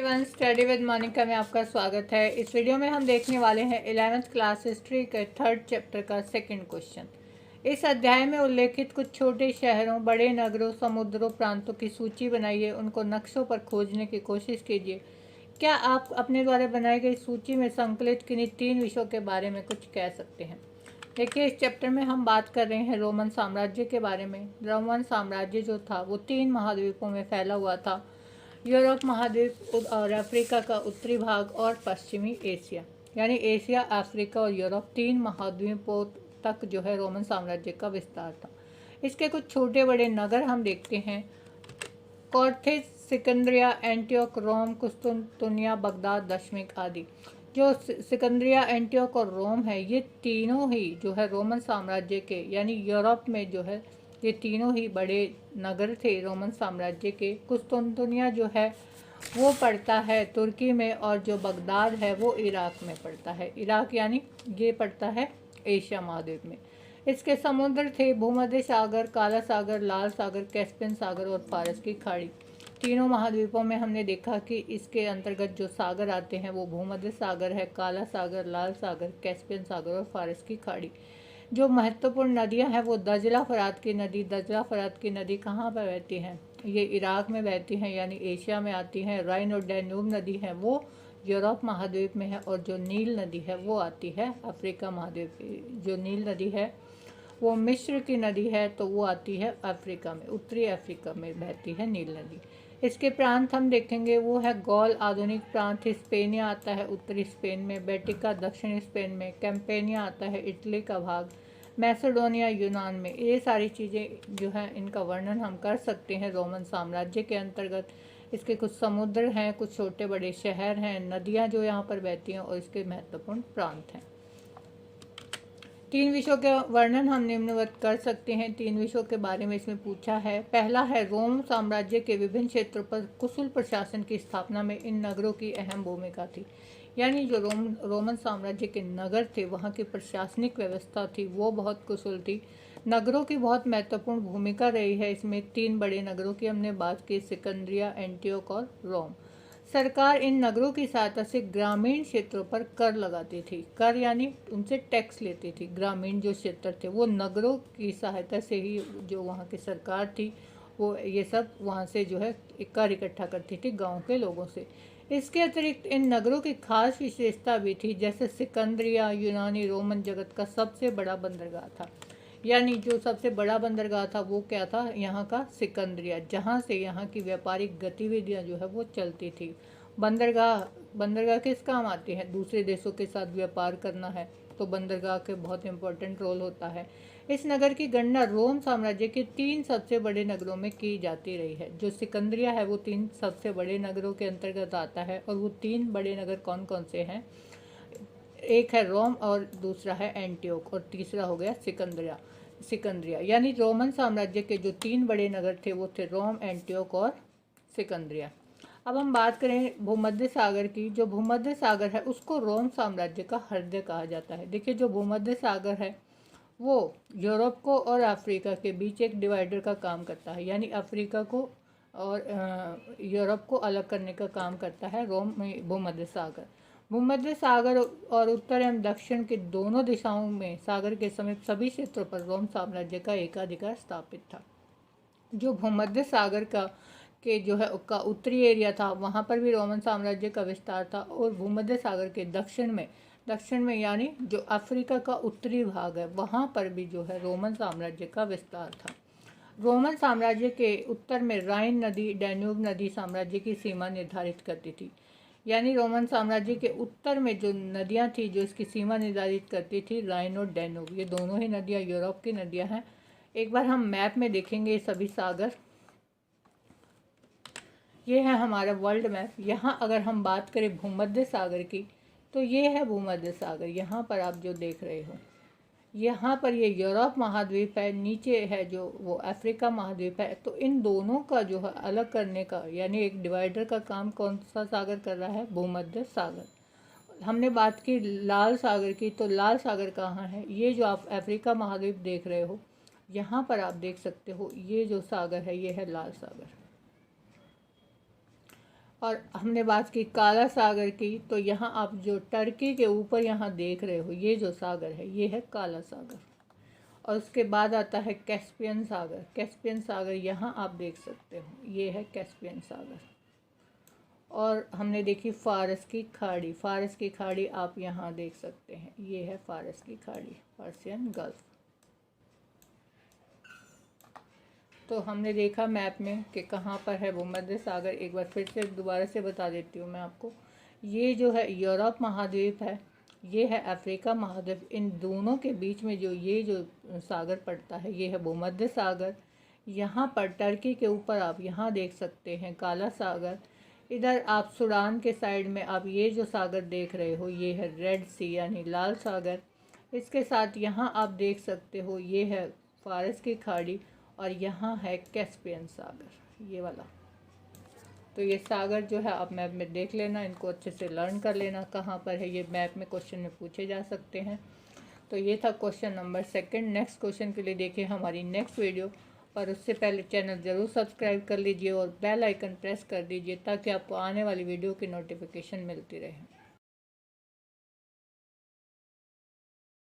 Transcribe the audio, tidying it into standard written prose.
Everyone, study with Monika में आपका स्वागत है। इस वीडियो में हम देखने वाले हैं 11th क्लास हिस्ट्री के 3rd चैप्टर का 2nd क्वेश्चन। इस अध्याय में उल्लेखित कुछ छोटे शहरों, बड़े नगरों, समुद्रों, प्रांतों की सूची बनाइए। उनको नक्शों पर खोजने की कोशिश कीजिए। क्या आप अपने द्वारा बनाई गई सूची में संकलित किन्हीं 3 विषयों के बारे में कुछ कह सकते हैं? देखिए, इस चैप्टर में हम बात कर रहे हैं रोमन साम्राज्य के बारे में। रोमन साम्राज्य जो था वो 3 महाद्वीपों में फैला हुआ था। यूरोप महाद्वीप और अफ्रीका का उत्तरी भाग और पश्चिमी एशिया, यानी एशिया, अफ्रीका और यूरोप, 3 महाद्वीपों तक जो है रोमन साम्राज्य का विस्तार था। इसके कुछ छोटे बड़े नगर हम देखते हैं: कॉर्थेज, सिकंदरिया, एंटियोक, रोम, कुस्तुनतुनिया, बगदाद, दशमिक आदि। जो सिकंदरिया, एंटियोक और रोम है, ये तीनों ही जो है रोमन साम्राज्य के, यानी यूरोप में जो है ये तीनों ही बड़े नगर थे रोमन साम्राज्य के। कुस्तुनतुनिया जो है वो पड़ता है तुर्की में, और जो बगदाद है वो इराक में पड़ता है। इराक यानी ये पड़ता है एशिया महाद्वीप में। इसके समुद्र थे भूमध्य सागर, काला सागर, लाल सागर, कैस्पियन सागर और फारस की खाड़ी। तीनों महाद्वीपों में हमने देखा कि इसके अंतर्गत जो सागर आते हैं वो भूमध्य सागर है, काला सागर, लाल सागर, कैस्पियन सागर और फारस की खाड़ी। जो महत्वपूर्ण नदियां हैं वो दजला फरात की नदी। दजला फरात की नदी कहाँ पर बहती हैं? ये इराक में बहती हैं, यानी एशिया में आती हैं। राइन और डैन्यूब नदी है वो यूरोप महाद्वीप में है, और जो नील नदी है वो आती है अफ्रीका महाद्वीप। जो नील नदी है वो मिस्र की नदी है, तो वो आती है अफ्रीका में, उत्तरी अफ्रीका में बहती है नील नदी। इसके प्रांत हम देखेंगे वो है गौल, आधुनिक प्रांत। स्पेनिया आता है उत्तरी स्पेन में, बेटिका दक्षिणी स्पेन में, कैम्पेनिया आता है इटली का भाग, मैसेडोनिया यूनान में। ये सारी चीज़ें जो हैं इनका वर्णन हम कर सकते हैं रोमन साम्राज्य के अंतर्गत। इसके कुछ समुद्र हैं, कुछ छोटे बड़े शहर हैं, नदियाँ जो यहाँ पर बहती हैं, और इसके महत्वपूर्ण प्रांत हैं। 3 विषयों का वर्णन हम निम्नवत कर सकते हैं। 3 विषयों के बारे में इसमें पूछा है। पहला है रोम साम्राज्य के विभिन्न क्षेत्रों पर कुशल प्रशासन की स्थापना में इन नगरों की अहम भूमिका थी। यानी जो रोमन साम्राज्य के नगर थे, वहाँ की प्रशासनिक व्यवस्था थी वो बहुत कुशल थी। नगरों की बहुत महत्वपूर्ण भूमिका रही है इसमें। 3 बड़े नगरों की हमने बात की, सिकंदरिया, एंटियोक और रोम। सरकार इन नगरों की सहायता से ग्रामीण क्षेत्रों पर कर लगाती थी। कर यानी उनसे टैक्स लेती थी। ग्रामीण जो क्षेत्र थे वो नगरों की सहायता से ही, जो वहाँ की सरकार थी वो ये सब वहाँ से जो है कर इकट्ठा करती थी गांव के लोगों से। इसके अतिरिक्त इन नगरों की खास विशेषता भी थी, जैसे सिकंदरिया यूनानी रोमन जगत का सबसे बड़ा बंदरगाह था। यानी जो सबसे बड़ा बंदरगाह था वो क्या था? यहाँ का सिकंदरिया, जहाँ से यहाँ की व्यापारिक गतिविधियाँ जो है वो चलती थी। बंदरगाह किस काम आती है? दूसरे देशों के साथ व्यापार करना है तो बंदरगाह के बहुत इंपॉर्टेंट रोल होता है। इस नगर की गणना रोम साम्राज्य के 3 सबसे बड़े नगरों में की जाती रही है। जो सिकंदरिया है वो 3 सबसे बड़े नगरों के अंतर्गत आता है, और वो 3 बड़े नगर कौन कौन से हैं? एक है रोम, और दूसरा है एंटियोक, और तीसरा हो गया सिकंदरिया। यानी रोमन साम्राज्य के जो 3 बड़े नगर थे वो थे रोम, एंटियोक और सिकंदरिया। अब हम बात करें भूमध्य सागर की। जो भूमध्य सागर है उसको रोम साम्राज्य का हृदय कहा जाता है। देखिए, जो भूमध्य सागर है वो यूरोप को और अफ्रीका के बीच एक डिवाइडर का काम करता है, यानी अफ्रीका को और यूरोप को अलग करने का काम करता है रोम में भूमध्य सागर। भूमध्य सागर और उत्तर एवं दक्षिण के दोनों दिशाओं में सागर के समीप सभी क्षेत्रों पर रोम साम्राज्य का एकाधिकार स्थापित था। जो भूमध्य सागर का के जो है उसका उत्तरी एरिया था, वहाँ पर भी रोमन साम्राज्य का विस्तार था, और भूमध्य सागर के दक्षिण में यानी जो अफ्रीका का उत्तरी भाग है वहाँ पर भी जो है रोमन साम्राज्य का विस्तार था। रोमन साम्राज्य के उत्तर में राइन नदी, डैन्यूब नदी साम्राज्य की सीमा निर्धारित करती थी। यानी रोमन साम्राज्य के उत्तर में जो नदियाँ थी जो इसकी सीमा निर्धारित करती थी, राइन और डैन्यूब, ये दोनों ही नदियाँ यूरोप की नदियाँ हैं। एक बार हम मैप में देखेंगे ये सभी सागर। ये है हमारा वर्ल्ड मैप। यहाँ अगर हम बात करें भूमध्य सागर की, तो ये है भूमध्य सागर। यहाँ पर आप जो देख रहे हो, यहाँ पर ये यूरोप महाद्वीप है, नीचे है जो वो अफ्रीका महाद्वीप है। तो इन दोनों का जो है अलग करने का, यानी एक डिवाइडर का काम कौन सा सागर कर रहा है? भूमध्य सागर। हमने बात की लाल सागर की, तो लाल सागर कहाँ है? ये जो आप अफ्रीका महाद्वीप देख रहे हो, यहाँ पर आप देख सकते हो, ये जो सागर है ये है लाल सागर। और हमने बात की काला सागर की, तो यहाँ आप जो टर्की के ऊपर यहाँ देख रहे हो ये जो सागर है ये है काला सागर। और उसके बाद आता है कैस्पियन सागर। कैस्पियन सागर यहाँ आप देख सकते हो ये है कैस्पियन सागर। और हमने देखी फारस की खाड़ी। फारस की खाड़ी आप यहाँ देख सकते हैं ये है फारस की खाड़ी, पर्शियन गल्फ। तो हमने देखा मैप में कि कहाँ पर है भूमध्य सागर। एक बार फिर से दोबारा से बता देती हूँ मैं आपको। ये जो है यूरोप महाद्वीप है, ये है अफ्रीका महाद्वीप। इन दोनों के बीच में जो ये जो सागर पड़ता है ये है भूमध्य सागर। यहाँ पर टर्की के ऊपर आप यहाँ देख सकते हैं काला सागर। इधर आप सूडान के साइड में आप ये जो सागर देख रहे हो ये है रेड सी यानी लाल सागर। इसके साथ यहाँ आप देख सकते हो ये है फारस की खाड़ी और यहाँ है कैस्पियन सागर ये वाला। तो ये सागर जो है आप मैप में देख लेना, इनको अच्छे से लर्न कर लेना कहाँ पर है, ये मैप में क्वेश्चन में पूछे जा सकते हैं। तो ये था क्वेश्चन नंबर 2। नेक्स्ट क्वेश्चन के लिए देखिए हमारी नेक्स्ट वीडियो, और उससे पहले चैनल ज़रूर सब्सक्राइब कर लीजिए और बेल आइकन प्रेस कर दीजिए ताकि आपको आने वाली वीडियो की नोटिफिकेशन मिलती रहे।